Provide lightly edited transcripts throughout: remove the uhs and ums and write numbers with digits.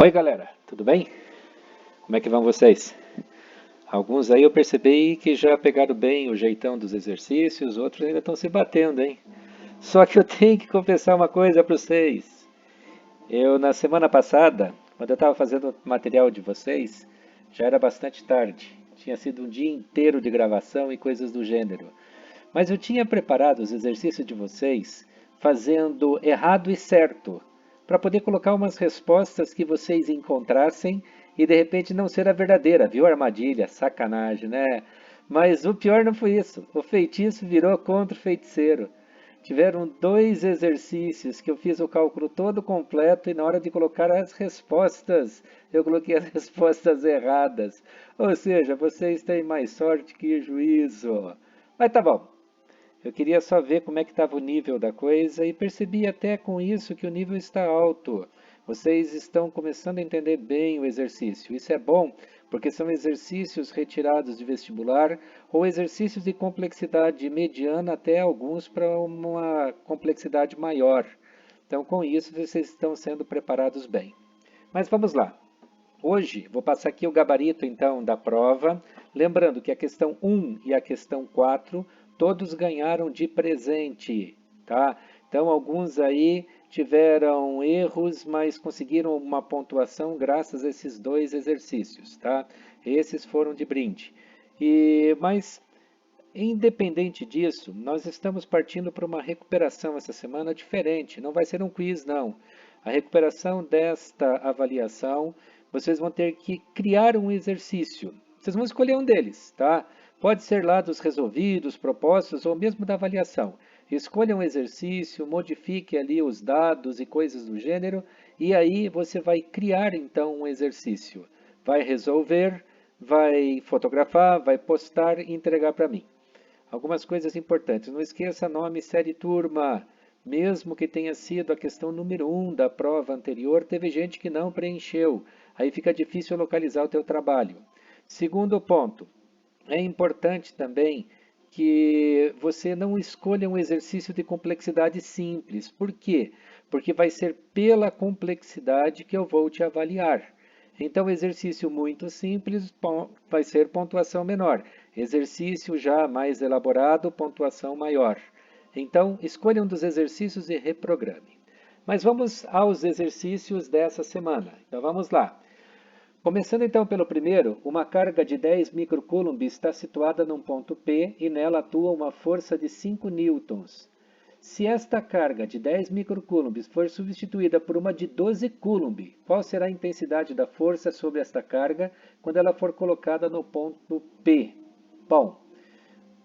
Oi galera, tudo bem? Como é que vão vocês? Alguns aí eu percebi que já pegaram bem o jeitão dos exercícios, outros ainda estão se batendo, hein? Só que eu tenho que confessar uma coisa para vocês. Eu, na semana passada, quando eu estava fazendo o material de vocês, já era bastante tarde. Tinha sido um dia inteiro de gravação e coisas do gênero. Mas eu tinha preparado os exercícios de vocês fazendo errado e certo, para poder colocar umas respostas que vocês encontrassem e de repente não ser a verdadeira, viu? Armadilha, sacanagem, né? Mas o pior não foi isso. O feitiço virou contra o feiticeiro. Tiveram dois exercícios que eu fiz o cálculo todo completo e na hora de colocar as respostas, eu coloquei as respostas erradas. Ou seja, vocês têm mais sorte que juízo. Mas tá bom. Eu queria só ver como é que estava o nível da coisa e percebi até com isso que o nível está alto. Vocês estão começando a entender bem o exercício. Isso é bom porque são exercícios retirados de vestibular ou exercícios de complexidade mediana até alguns para uma complexidade maior. Então, com isso, vocês estão sendo preparados bem. Mas vamos lá. Hoje vou passar aqui o gabarito então da prova, lembrando que a questão 1 e a questão 4 todos ganharam de presente, tá? Então alguns aí tiveram erros, mas conseguiram uma pontuação graças a esses dois exercícios, tá? Esses foram de brinde. Mas independente disso, nós estamos partindo para uma recuperação essa semana diferente. Não vai ser um quiz, não. A recuperação desta avaliação, vocês vão ter que criar um exercício. Vocês vão escolher um deles, tá? Pode ser lá dos resolvidos, propostos ou mesmo da avaliação. Escolha um exercício, modifique ali os dados e coisas do gênero, e aí você vai criar então um exercício. Vai resolver, vai fotografar, vai postar e entregar para mim. Algumas coisas importantes. Não esqueça nome, série e turma. Mesmo que tenha sido a questão número 1 da prova anterior, teve gente que não preencheu. Aí fica difícil localizar o teu trabalho. Segundo ponto, é importante também que você não escolha um exercício de complexidade simples. Por quê? Porque vai ser pela complexidade que eu vou te avaliar. Então, exercício muito simples vai ser pontuação menor. Exercício já mais elaborado, pontuação maior. Então, escolha um dos exercícios e reprograme. Mas vamos aos exercícios dessa semana. Então, vamos lá. Começando então pelo primeiro, uma carga de 10 microcoulomb está situada num ponto P e nela atua uma força de 5 newtons. Se esta carga de 10 microcoulombs for substituída por uma de 12 coulomb, qual será a intensidade da força sobre esta carga quando ela for colocada no ponto P? Bom,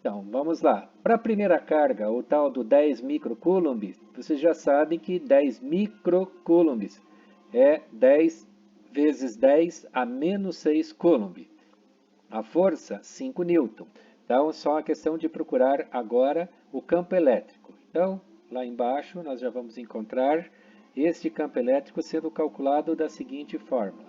então vamos lá. Para a primeira carga, o tal do 10 microcoulombs, vocês já sabem que 10 microcoulombs é 10 vezes 10 a menos 6 coulomb. A força, 5 newton. Então, só a questão de procurar agora o campo elétrico. Então, lá embaixo, nós já vamos encontrar este campo elétrico sendo calculado da seguinte fórmula.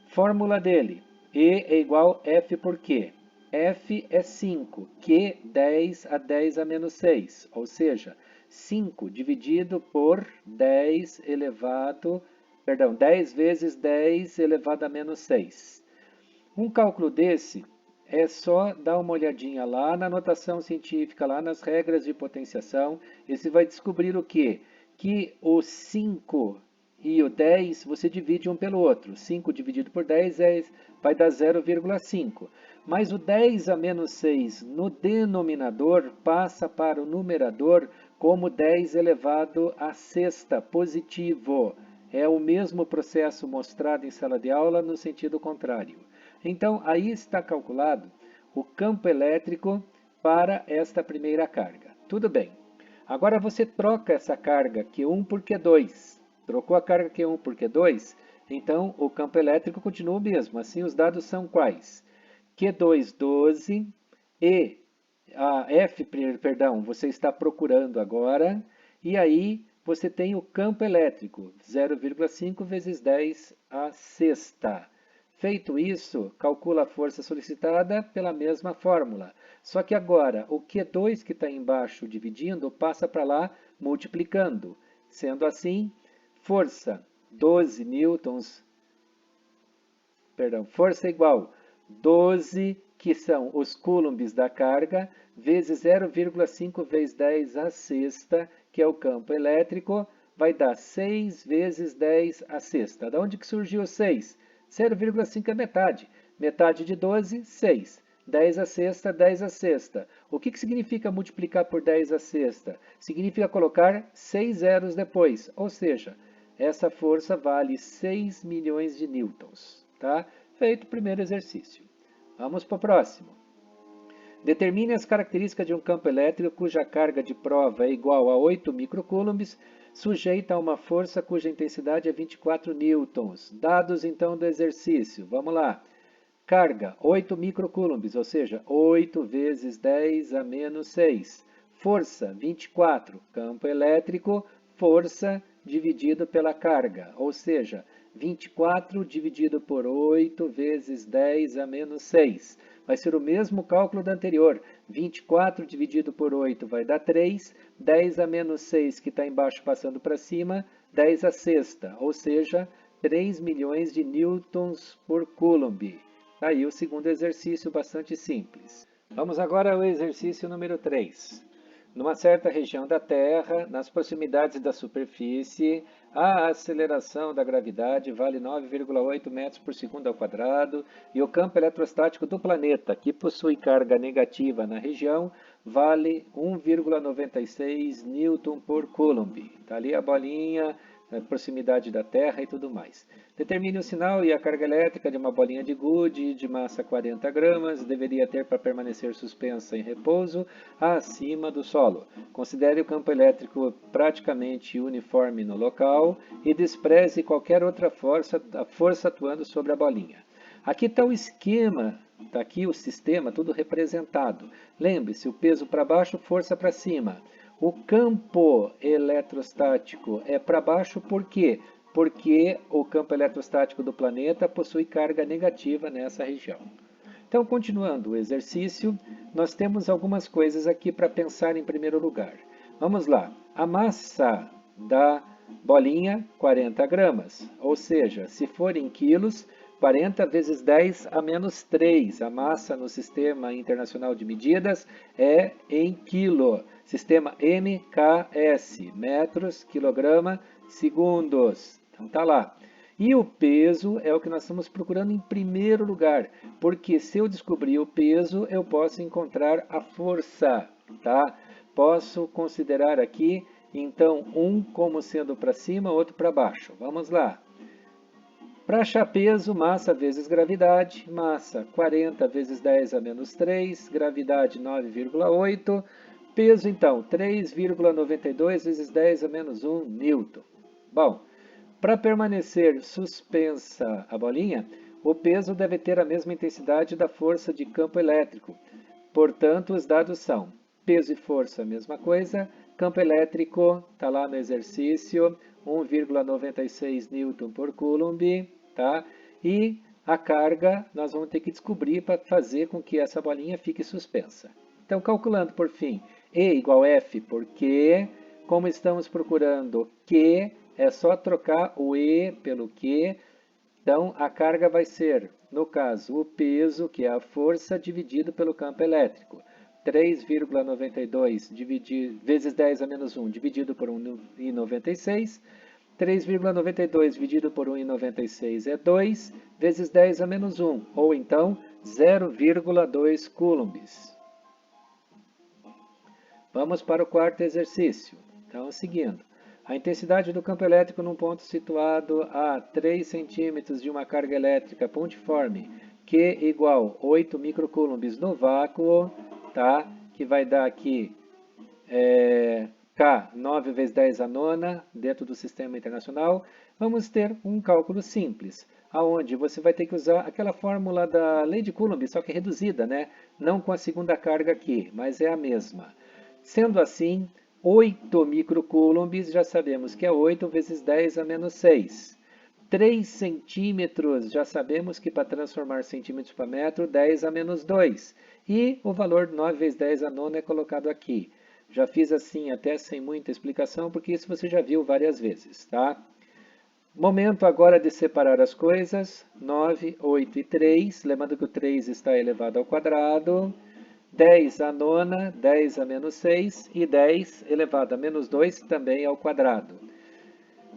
Fórmula dele, E é igual a F por Q. F é 5, Q 10 a 10 a menos 6, ou seja, 5 dividido por 10 elevado, 10 vezes 10 elevado a menos 6. Um cálculo desse é só dar uma olhadinha lá na notação científica, lá nas regras de potenciação, e você vai descobrir o quê? Que o 5 e o 10 você divide um pelo outro. 5 dividido por 10 vai dar 0,5. Mas o 10 a menos 6 no denominador passa para o numerador como 10 elevado a sexta, positivo. É o mesmo processo mostrado em sala de aula no sentido contrário. Então, aí está calculado o campo elétrico para esta primeira carga. Tudo bem. Agora você troca essa carga Q1 por Q2. Trocou a carga Q1 por Q2, então o campo elétrico continua o mesmo. Assim, os dados são quais? Q2, 12 e a F, perdão, você está procurando agora. E aí você tem o campo elétrico, 0,5 vezes 10 a sexta. Feito isso, calcula a força solicitada pela mesma fórmula. Só que agora, o Q2 que está embaixo dividindo, passa para lá multiplicando. Sendo assim, força 12 newtons, perdão, força igual 12, que são os coulombs da carga, vezes 0,5 vezes 10 a sexta, que é o campo elétrico, vai dar 6 vezes 10 a sexta. Da onde que surgiu 6? 0,5 é metade. Metade de 12, 6. 10 a sexta, 10 a sexta. O que significa multiplicar por 10 a sexta? Significa colocar 6 zeros depois, ou seja, essa força vale 6 milhões de newtons. Tá? Feito o primeiro exercício. Vamos para o próximo. Determine as características de um campo elétrico cuja carga de prova é igual a 8 microcoulombs, sujeita a uma força cuja intensidade é 24 newtons. Dados então do exercício. Vamos lá. Carga, 8 microcoulombs, ou seja, 8 vezes 10 a menos 6. Força, 24. Campo elétrico, força dividido pela carga, ou seja, 24 dividido por 8 vezes 10 a menos 6. Vai ser o mesmo cálculo do anterior. 24 dividido por 8 vai dar 3. 10 a menos 6, que está embaixo passando para cima, 10 a sexta, ou seja, 3 milhões de newtons por coulomb. Aí o segundo exercício, bastante simples. Vamos agora ao exercício número 3. Numa certa região da Terra, nas proximidades da superfície, a aceleração da gravidade vale 9,8 metros por segundo ao quadrado e o campo eletrostático do planeta, que possui carga negativa na região, vale 1,96 newton por coulomb. Está ali a bolinha, a proximidade da Terra e tudo mais. Determine o sinal e a carga elétrica de uma bolinha de gude de massa 40 gramas, deveria ter para permanecer suspensa em repouso acima do solo. Considere o campo elétrico praticamente uniforme no local e despreze qualquer outra força atuando sobre a bolinha. Aqui está o esquema, está aqui o sistema, tudo representado. Lembre-se, o peso para baixo, força para cima. O campo eletrostático é para baixo por quê? Porque o campo eletrostático do planeta possui carga negativa nessa região. Então, continuando o exercício, nós temos algumas coisas aqui para pensar em primeiro lugar. Vamos lá. A massa da bolinha, 40 gramas. Ou seja, se for em quilos, 40 vezes 10 a menos 3. A massa no Sistema Internacional de Medidas é em quilo. Sistema MKS, metros, quilograma, segundos. Então tá lá. E o peso é o que nós estamos procurando em primeiro lugar, porque se eu descobrir o peso, eu posso encontrar a força, tá? Posso considerar aqui, então, um como sendo para cima, outro para baixo. Vamos lá. Para achar peso, massa vezes gravidade, massa 40 vezes 10 a menos 3, gravidade 9,8, peso então 3,92 vezes 10 a menos 1 newton. Bom, para permanecer suspensa a bolinha, o peso deve ter a mesma intensidade da força de campo elétrico. Portanto, os dados são peso e força, a mesma coisa, campo elétrico, está lá no exercício, 1,96 newton por coulomb, tá? E a carga nós vamos ter que descobrir para fazer com que essa bolinha fique suspensa. Então, calculando por fim, E igual F por Q, como estamos procurando Q, é só trocar o E pelo Q. Então, a carga vai ser, no caso, o peso, que é a força, dividido pelo campo elétrico. 3,92 vezes 10 a menos 1 dividido por 1,96. 3,92 dividido por 1,96 é 2, vezes 10 a menos 1, ou então 0,2 coulombs. Vamos para o quarto exercício. Então, seguindo. A intensidade do campo elétrico num ponto situado a 3 centímetros de uma carga elétrica pontiforme, Q igual 8 microcoulombs no vácuo, tá? Que vai dar aqui K, 9 vezes 10 a nona, dentro do Sistema Internacional. Vamos ter um cálculo simples, aonde você vai ter que usar aquela fórmula da lei de Coulomb, só que reduzida, né? Não com a segunda carga aqui, mas é a mesma. Sendo assim, 8 microcoulombs, já sabemos que é 8 vezes 10 a menos 6. 3 centímetros, já sabemos que para transformar centímetros para metro, 10 a menos 2. E o valor 9 vezes 10 a nona é colocado aqui. Já fiz assim até sem muita explicação, porque isso você já viu várias vezes, tá? Momento agora de separar as coisas. 9, 8 e 3. Lembrando que o 3 está elevado ao quadrado. 10 a nona, 10 a menos 6 e 10 elevado a menos 2 também ao quadrado.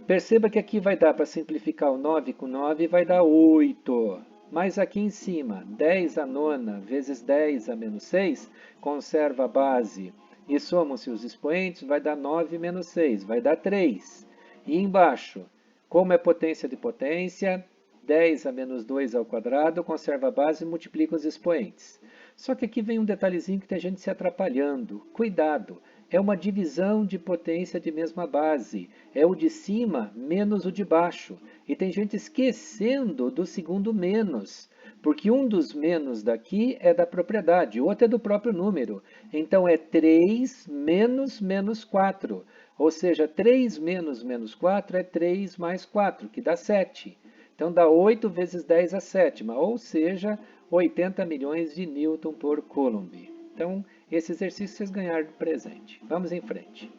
Perceba que aqui vai dar para simplificar o 9 com 9, vai dar 8. Mas aqui em cima, 10 a nona vezes 10 a menos 6, conserva a base e somam-se os expoentes, vai dar 9 menos 6, vai dar 3. E embaixo, como é potência de potência, 10 a menos 2 ao quadrado, conserva a base e multiplica os expoentes. Só que aqui vem um detalhezinho que tem gente se atrapalhando. Cuidado! É uma divisão de potência de mesma base. É o de cima menos o de baixo. E tem gente esquecendo do segundo menos. Porque um dos menos daqui é da propriedade, o outro é do próprio número. Então é 3 menos menos 4. Ou seja, 3 menos menos 4 é 3 mais 4, que dá 7. Então dá 8 vezes 10 a sétima, ou seja, 80 milhões de Newton por Coulomb. Então, esse exercício vocês ganharam de presente. Vamos em frente.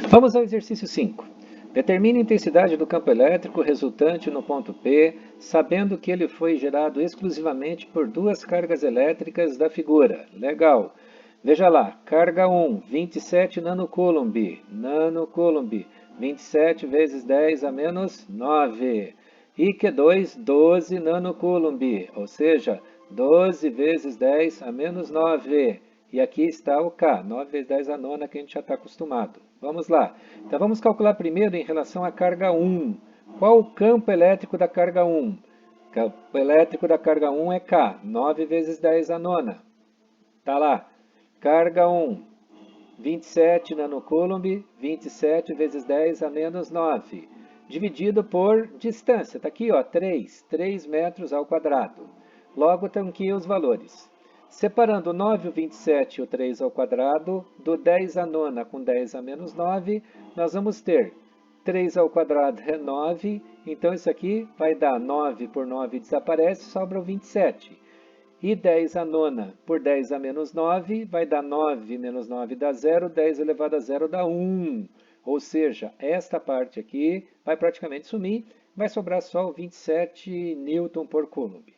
Vamos ao exercício 5. Determine a intensidade do campo elétrico resultante no ponto P, sabendo que ele foi gerado exclusivamente por duas cargas elétricas da figura. Legal. Veja lá, carga 1, 27 nanocoulomb. 27 vezes 10 a menos 9. E Q2, 12 nanocoulomb, ou seja, 12 vezes 10 a menos 9. E aqui está o K, 9 vezes 10 a nona, que a gente já está acostumado. Vamos lá. Então vamos calcular primeiro em relação à carga 1. Qual o campo elétrico da carga 1? O campo elétrico da carga 1 é K, 9 vezes 10 a nona. Está lá. Carga 1, 27 nanocoulomb, 27 vezes 10 a menos 9. Dividido por distância. Está aqui, ó, 3 metros ao quadrado. Logo, estão aqui os valores. Separando o 9, o 27 e o 3 ao quadrado, do 10 a nona com 10 a menos 9, nós vamos ter 3 ao quadrado é 9, então isso aqui vai dar 9 por 9 desaparece, sobra o 27. E 10 a nona por 10 a menos 9 vai dar 9 menos 9 dá 0, 10 elevado a 0 dá 1. Ou seja, esta parte aqui vai praticamente sumir, vai sobrar só o 27 Newton por Coulomb.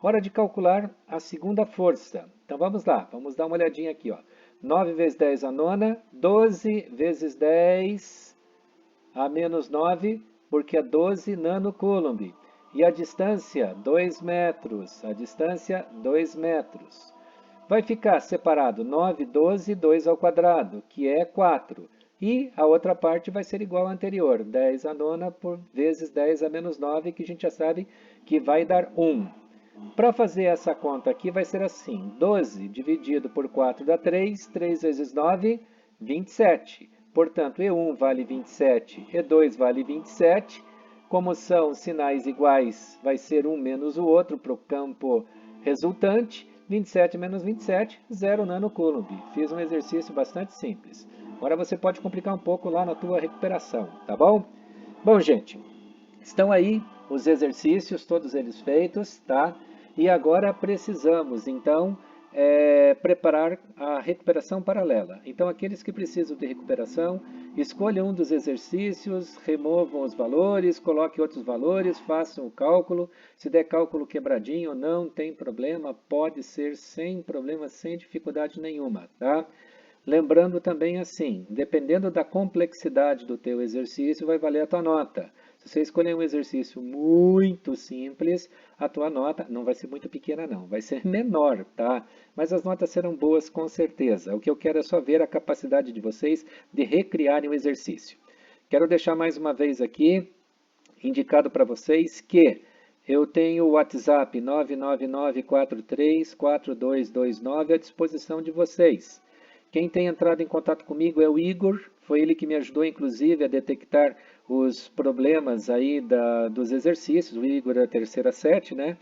Hora de calcular a segunda força. Então vamos lá, vamos dar uma olhadinha aqui. Ó. 9 vezes 10 a nona, 12 vezes 10 a menos 9, porque é 12 nanocoulomb. E a distância, 2 metros. A distância, 2 metros. Vai ficar separado 9, 12, 2 ao quadrado, que é 4. E a outra parte vai ser igual à anterior, 10 a nona por vezes 10 a menos 9, que a gente já sabe que vai dar 1. Para fazer essa conta aqui vai ser assim, 12 dividido por 4 dá 3, 3 vezes 9, 27. Portanto, E1 vale 27, E2 vale 27. Como são sinais iguais, vai ser um menos o outro para o campo resultante. 27 menos 27, 0 nanocoulomb. Fiz um exercício bastante simples. Agora você pode complicar um pouco lá na tua recuperação, tá bom? Bom, gente, estão aí os exercícios, todos eles feitos, tá? E agora precisamos, então, preparar a recuperação paralela. Então, aqueles que precisam de recuperação, escolham um dos exercícios, removam os valores, coloquem outros valores, façam o cálculo. Se der cálculo quebradinho, não tem problema, pode ser sem problema, sem dificuldade nenhuma, tá? Lembrando também assim, dependendo da complexidade do teu exercício, vai valer a tua nota. Se você escolher um exercício muito simples, a tua nota não vai ser muito pequena não, vai ser menor, tá? Mas as notas serão boas com certeza. O que eu quero é só ver a capacidade de vocês de recriarem o exercício. Quero deixar mais uma vez aqui, indicado para vocês que eu tenho o WhatsApp 999434229 à disposição de vocês. Quem tem entrado em contato comigo é o Igor, foi ele que me ajudou inclusive a detectar os problemas aí dos exercícios, o Igor é a terceira série, né?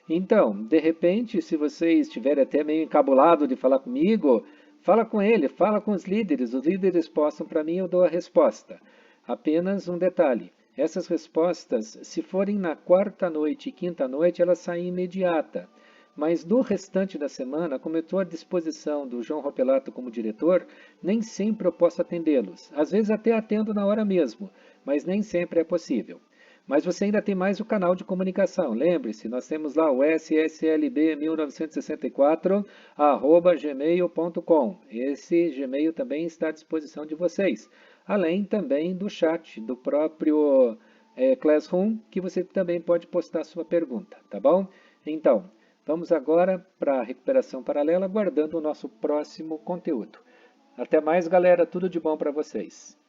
Então, de repente, se você estiver até meio encabulado de falar comigo, fala com ele, fala com os líderes postam para mim, eu dou a resposta. Apenas um detalhe, essas respostas, se forem na quarta noite e quinta noite, elas saem imediata. Mas no restante da semana, como eu estou à disposição do João Ropelato como diretor, nem sempre eu posso atendê-los. Às vezes até atendo na hora mesmo, mas nem sempre é possível. Mas você ainda tem mais o canal de comunicação. Lembre-se, nós temos lá o sslb1964@gmail.com. Esse Gmail também está à disposição de vocês. Além também do chat do próprio Classroom, que você também pode postar sua pergunta, tá bom? Então, vamos agora para a recuperação paralela, aguardando o nosso próximo conteúdo. Até mais, galera. Tudo de bom para vocês.